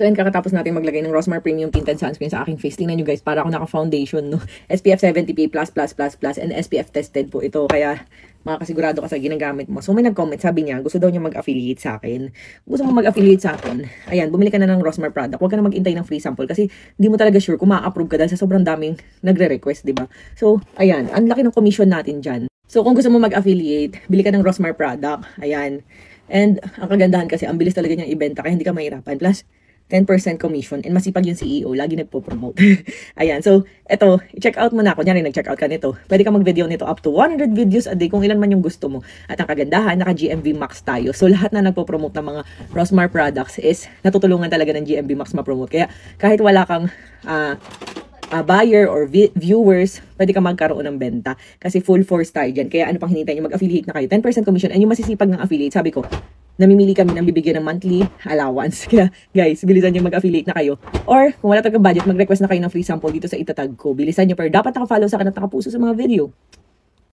So, and kakatapos natin maglagay ng Rosmar Premium Tinted Sunscreen sa aking face. Tingnan nyo guys, para ako naka-foundation, no? SPF 70 PA++++, and SPF tested po ito. Kaya, makakasigurado ka sa ginagamit mo. So, may nag-comment, sabi niya, gusto daw niya mag-affiliate sa akin. Gusto mo mag-affiliate sa akin? Ayan, bumili ka na ng Rosmar product. Huwag ka na mag-intay ng free sample kasi hindi mo talaga sure kung ma-approve ka dahil sa sobrang daming nagre-request, di ba? So, ayan, ang laki ng commission natin dyan. So, kung gusto mo mag-affiliate, bili ka ng Rosmar product. Ayan. And, ang kagandahan kasi, ang bilis talaga niyang ibenta kaya hindi ka mahirapan. Plus, 10% commission, and masipag yung CEO, lagi nagpo-promote. Ayan, so, eto, check out mo na. Kunyari, nag-check out ka nito. Pwede ka mag-video nito up to 100 videos a day kung ilan man yung gusto mo. At ang kagandahan, naka-GMV Max tayo. So, lahat na nagpo-promote ng mga Rosmar products is natutulungan talaga ng GMV Max ma-promote. Kaya, kahit wala kang buyer or viewers, pwede ka magkaroon ng benta. Kasi full force tayo dyan. Kaya ano pang hinihintay nyo, mag-affiliate na kayo. 10% commission, and yung masisipag ng affiliate, sabi ko, namimili kami ng bibigyan ng monthly allowance. Kaya guys, bilisan nyo mag-affiliate na kayo. Or kung wala talagang budget, mag-request na kayo ng free sample dito sa itatag ko. Bilisan nyo, pero dapat naka-follow sa akin at nakapuso sa mga video.